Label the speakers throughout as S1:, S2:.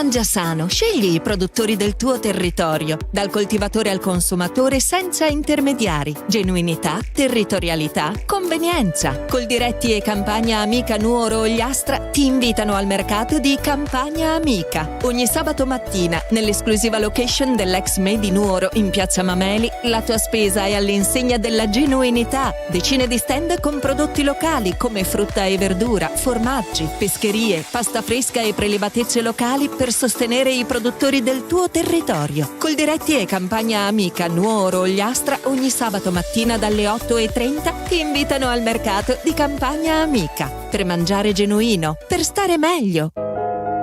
S1: Mangia sano, scegli i produttori del tuo territorio, dal coltivatore al consumatore senza intermediari. Genuinità, territorialità, convenienza. Coldiretti e Campagna Amica Nuoro Ogliastra ti invitano al mercato di Campagna Amica. Ogni sabato mattina, nell'esclusiva location dell'ex Medi Nuoro in Piazza Mameli, la tua spesa è all'insegna della genuinità. Decine di stand con prodotti locali come frutta e verdura, formaggi, pescherie, pasta fresca e prelibatezze locali per sostenere i produttori del tuo territorio. Coldiretti e Campagna Amica Nuoro Ogliastra ogni sabato mattina dalle 8:30 ti invitano al mercato di Campagna Amica per mangiare genuino, per stare meglio.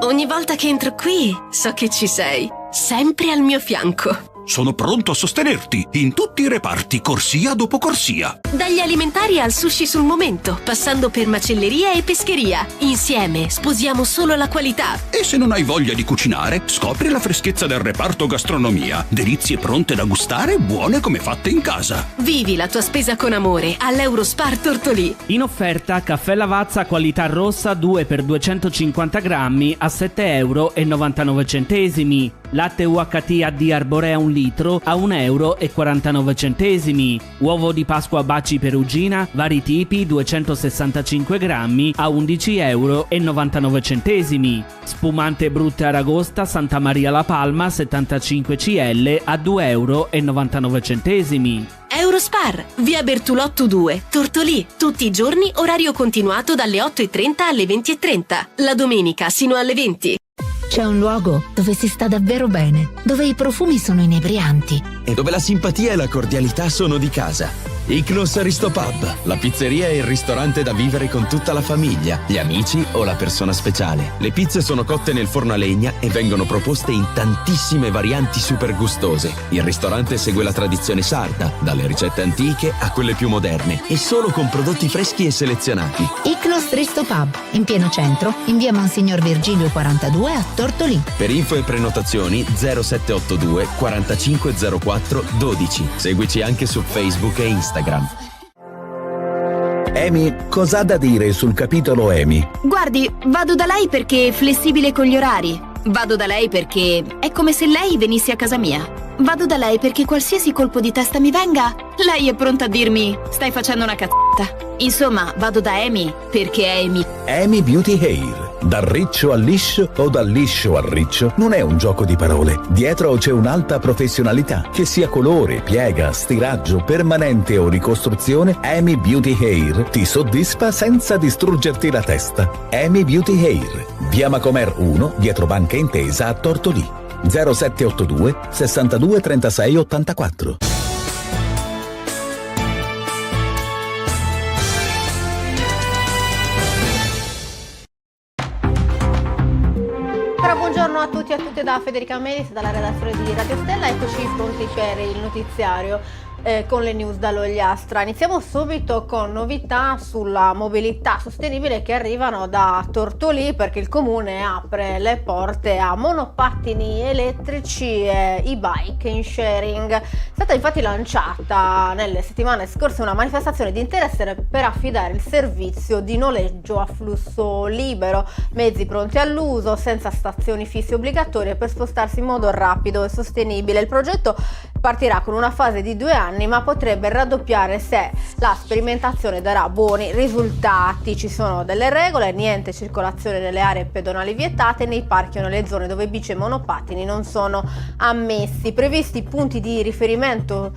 S2: Ogni volta che entro qui so che ci sei, sempre al mio fianco.
S3: Sono pronto a sostenerti in tutti i reparti, corsia dopo corsia.
S2: Dagli alimentari al sushi sul momento, passando per macelleria e pescheria. Insieme sposiamo solo la qualità.
S3: E se non hai voglia di cucinare, scopri la freschezza del reparto gastronomia. Delizie pronte da gustare, buone come fatte in casa.
S2: Vivi la tua spesa con amore all'Eurospar Tortolì.
S4: In offerta caffè Lavazza qualità rossa 2 per 250 grammi a €7,99. Latte UHT AD Arborea 1 litro a €1,49. Uovo di Pasqua Baci Perugina, vari tipi 265 grammi a €11,99. Spumante Brutta Aragosta Santa Maria La Palma 75 cl a €2,99.
S2: Eurospar, via Bertolotto 2, Tortolì. Tutti i giorni orario continuato dalle 8:30 alle 20:30. La domenica sino alle 20.
S5: C'è un luogo dove si sta davvero bene, dove i profumi sono inebrianti
S6: e dove la simpatia e la cordialità sono di casa. Ichnos Aristopub, la pizzeria e il ristorante da vivere con tutta la famiglia, gli amici o la persona speciale. Le pizze sono cotte nel forno a legna e vengono proposte in tantissime varianti super gustose. Il ristorante segue la tradizione sarda, dalle ricette antiche a quelle più moderne, e solo con prodotti freschi e selezionati.
S5: Ichnos Aristopub, in pieno centro, in via Monsignor Virgilio 42 a Tortolì.
S6: Per info e prenotazioni 0782 4504 12. Seguici anche su Facebook e Instagram.
S7: EMI cosa ha da dire sul capitolo EMI?
S8: Guardi, vado da lei perché è flessibile con gli orari. Vado da lei perché è come se lei venisse a casa mia. Vado da lei perché qualsiasi colpo di testa mi venga, lei è pronta a dirmi stai facendo una cazzata. Insomma, vado da EMI perché è EMI.
S7: EMI Beauty Hair. Dal riccio al liscio o dal liscio al riccio non è un gioco di parole. Dietro c'è un'alta professionalità. Che sia colore, piega, stiraggio, permanente o ricostruzione, EMI Beauty Hair ti soddisfa senza distruggerti la testa. EMI Beauty Hair. Via Macomer 1, dietro Banca Intesa a Tortolì. 0782 62 36 84.
S9: Buongiorno a tutti e a tutte da Federica Melis, dalla redazione di Radio Stella. Eccoci pronti per il notiziario con le news dall'Ogliastra. Iniziamo subito con novità sulla mobilità sostenibile che arrivano da Tortolì, perché il comune apre le porte a monopattini elettrici e e-bike in sharing. È stata infatti lanciata nelle settimane scorse una manifestazione di interesse per affidare il servizio di noleggio a flusso libero, mezzi pronti all'uso, senza stazioni fisse obbligatorie, per spostarsi in modo rapido e sostenibile. Il progetto partirà con una fase di 2 anni, ma potrebbe raddoppiare se la sperimentazione darà buoni risultati. Ci sono delle regole: niente circolazione nelle aree pedonali vietate, nei parchi o nelle zone dove bici e monopattini non sono ammessi. Previsti punti di riferimento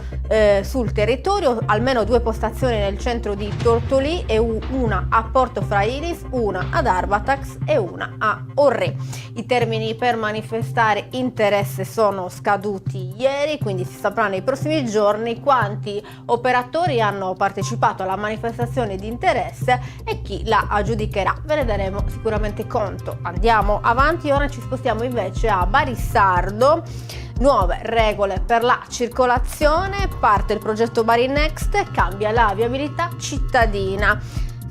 S9: sul territorio, almeno 2 postazioni nel centro di Tortolì e una a Porto Frailis, una ad Arbatax e una a Orré. I termini per manifestare interesse sono scaduti ieri, quindi si saprà nei prossimi giorni quanti operatori hanno partecipato alla manifestazione di interesse e chi la aggiudicherà. Ve ne daremo sicuramente conto. Andiamo avanti, ora ci spostiamo invece a Barissardo. Nuove regole per la circolazione, parte il progetto Bari Next, cambia la viabilità cittadina.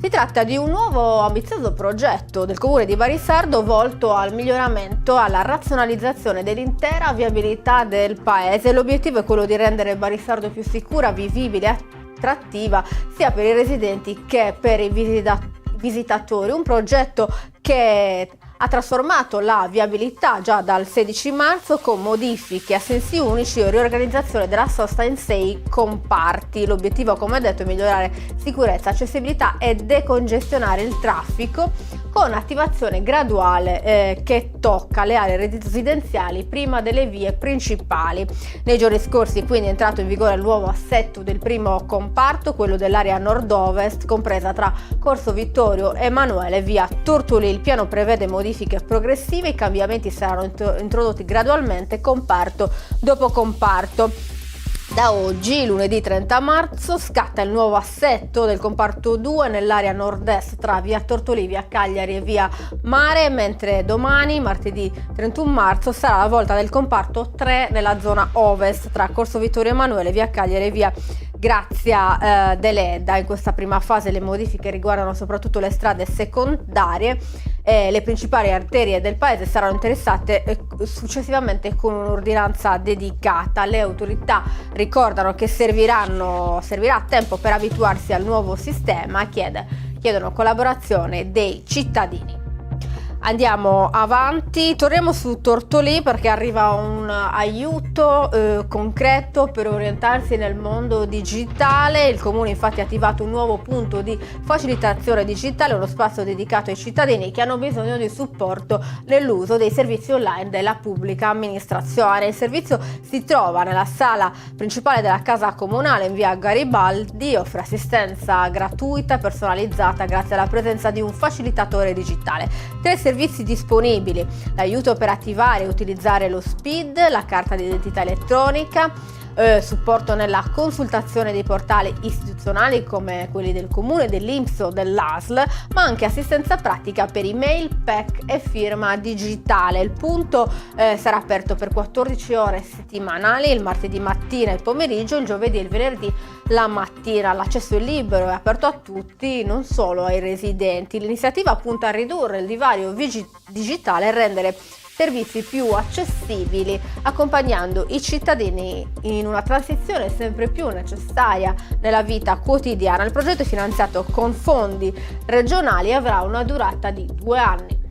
S9: Si tratta di un nuovo ambizioso progetto del comune di Barissardo volto al miglioramento e alla razionalizzazione dell'intera viabilità del paese. L'obiettivo è quello di rendere Barissardo più sicura, vivibile e attrattiva sia per i residenti che per i visitatori. Un progetto che ha trasformato la viabilità già dal 16 marzo con modifiche a sensi unici e riorganizzazione della sosta in 6 comparti. L'obiettivo, come detto, è migliorare sicurezza, accessibilità e decongestionare il traffico con attivazione graduale che tocca le aree residenziali prima delle vie principali. Nei giorni scorsi quindi è entrato in vigore il nuovo assetto del primo comparto, quello dell'area nord-ovest, compresa tra Corso Vittorio Emanuele e via Tortolì. Il piano prevede modifiche progressive, i cambiamenti saranno introdotti gradualmente comparto dopo comparto. Da oggi, lunedì 30 marzo, scatta il nuovo assetto del comparto 2 nell'area nord-est tra via Tortolì, via Cagliari e via Mare, mentre domani, martedì 31 marzo, sarà la volta del comparto 3 nella zona ovest tra Corso Vittorio Emanuele, via Cagliari e via Grazia Deledda. In questa prima fase le modifiche riguardano soprattutto le strade secondarie. Le principali arterie del paese saranno interessate successivamente con un'ordinanza dedicata. Le autorità ricordano che servirà tempo per abituarsi al nuovo sistema e chiedono collaborazione dei cittadini. Andiamo avanti, torniamo su Tortolì perché arriva un aiuto concreto per orientarsi nel mondo digitale. Il comune infatti ha attivato un nuovo punto di facilitazione digitale, uno spazio dedicato ai cittadini che hanno bisogno di supporto nell'uso dei servizi online della pubblica amministrazione. Il servizio si trova nella sala principale della casa comunale in via Garibaldi, offre assistenza gratuita personalizzata grazie alla presenza di un facilitatore digitale. Tre servizi disponibili: l'aiuto per attivare e utilizzare lo SPID, la carta di identità elettronica, supporto nella consultazione dei portali istituzionali come quelli del comune, dell'INPS o dell'ASL, ma anche assistenza pratica per email, PEC e firma digitale. Il punto sarà aperto per 14 ore settimanali, il martedì mattina e il pomeriggio, il giovedì e il venerdì la mattina. L'accesso è libero e aperto a tutti, non solo ai residenti. L'iniziativa punta a ridurre il divario digitale e rendere servizi più accessibili, accompagnando i cittadini in una transizione sempre più necessaria nella vita quotidiana. Il progetto è finanziato con fondi regionali e avrà una durata di 2 anni.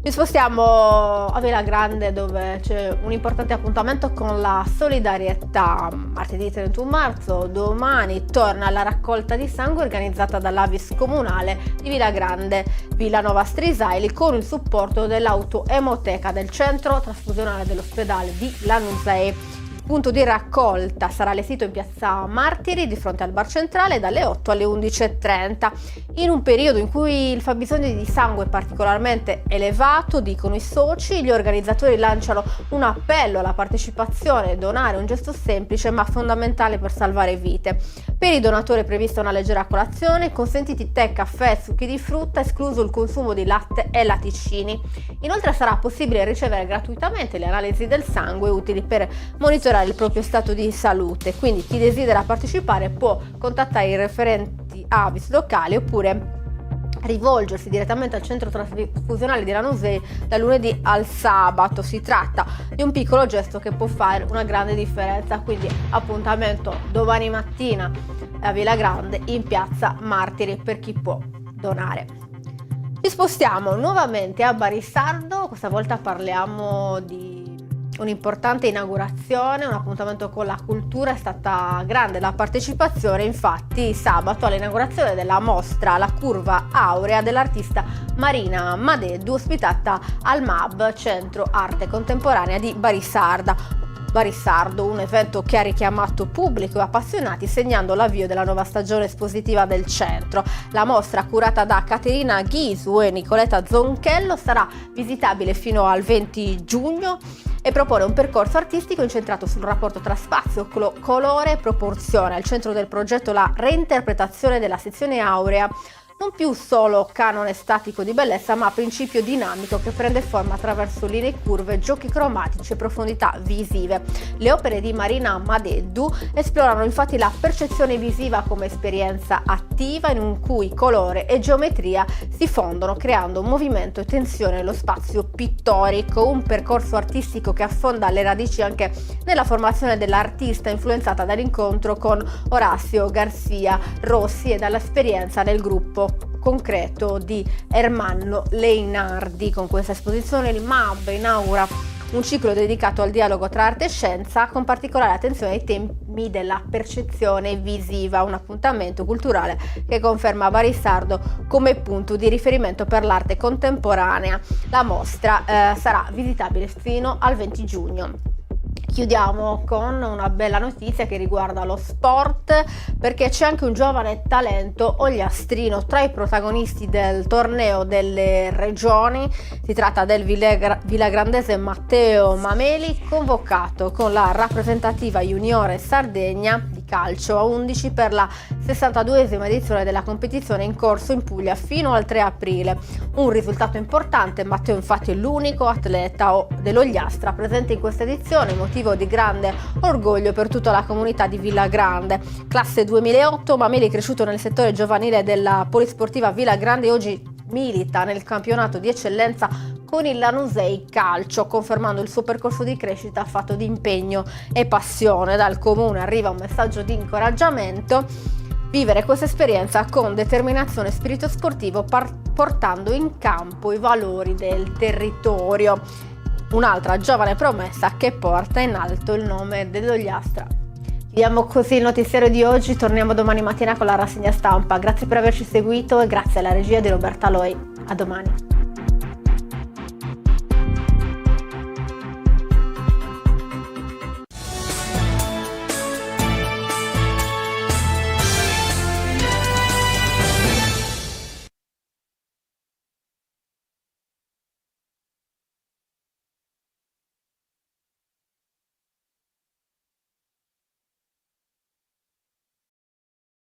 S9: Ci spostiamo a Villa Grande, dove c'è un importante appuntamento con la solidarietà. Martedì 31 marzo, domani, torna la raccolta di sangue organizzata dall'Avis comunale di Villa Grande, Villanova Strisaili, con il supporto dell'autoemoteca del centro trasfusionale dell'ospedale di Lanusei. Il punto di raccolta sarà allestito in piazza Martiri di fronte al bar centrale dalle 8 alle 11:30. In un periodo in cui il fabbisogno di sangue è particolarmente elevato, dicono i soci, gli organizzatori lanciano un appello alla partecipazione. Donare è un gesto semplice ma fondamentale per salvare vite. Per i donatori è prevista una leggera colazione, consentiti tè, caffè, succhi di frutta, escluso il consumo di latte e latticini. Inoltre sarà possibile ricevere gratuitamente le analisi del sangue utili per monitorare il proprio stato di salute, quindi chi desidera partecipare può contattare i referenti Avis locali oppure rivolgersi direttamente al centro trasfusionale di Lanusei dal lunedì al sabato. Si tratta di un piccolo gesto che può fare una grande differenza, quindi appuntamento domani mattina a Villa Grande in piazza Martiri per chi può donare. Ci spostiamo nuovamente a Barisardo, questa volta parliamo di un'importante inaugurazione, un appuntamento con la cultura. È stata grande la partecipazione, infatti sabato all'inaugurazione della mostra La Curva Aurea dell'artista Marina Madeddu, ospitata al MAB, Centro Arte Contemporanea di Barisardo, un evento che ha richiamato pubblico e appassionati, segnando l'avvio della nuova stagione espositiva del centro. La mostra, curata da Caterina Ghisu e Nicoletta Zonchello, sarà visitabile fino al 20 giugno e propone un percorso artistico incentrato sul rapporto tra spazio, colore e proporzione. Al centro del progetto la reinterpretazione della sezione aurea, non più solo canone statico di bellezza, ma principio dinamico che prende forma attraverso linee curve, giochi cromatici e profondità visive. Le opere di Marina Madeddu esplorano infatti la percezione visiva come esperienza attiva in cui colore e geometria si fondono, creando movimento e tensione nello spazio pittorico. Un percorso artistico che affonda le radici anche nella formazione dell'artista, influenzata dall'incontro con Orazio Garcia Rossi e dall'esperienza nel gruppo concreto di Ermanno Leinardi. Con questa esposizione il MAB inaugura un ciclo dedicato al dialogo tra arte e scienza, con particolare attenzione ai temi della percezione visiva, un appuntamento culturale che conferma Barisardo come punto di riferimento per l'arte contemporanea. La mostra sarà visitabile fino al 20 giugno. Chiudiamo con una bella notizia che riguarda lo sport, perché c'è anche un giovane talento ogliastrino tra i protagonisti del torneo delle regioni. Si tratta del villagrandese Matteo Mameli, convocato con la rappresentativa juniore Sardegna di calcio a 11 per la 62esima edizione della competizione in corso in Puglia fino al 3 aprile. Un risultato importante. Matteo infatti è l'unico atleta dell'Ogliastra presente in questa edizione, motivo di grande orgoglio per tutta la comunità di Villagrande. Classe 2008, Mameli, cresciuto nel settore giovanile della polisportiva Villagrande, oggi milita nel campionato di eccellenza con il Lanusei Calcio, confermando il suo percorso di crescita fatto di impegno e passione. Dal comune arriva un messaggio di incoraggiamento: vivere questa esperienza con determinazione e spirito sportivo, portando in campo i valori del territorio. Un'altra giovane promessa che porta in alto il nome dell'Ogliastra. Chiudiamo così il notiziario di oggi, torniamo domani mattina con la rassegna stampa. Grazie per averci seguito e grazie alla regia di Roberta Loi. A domani.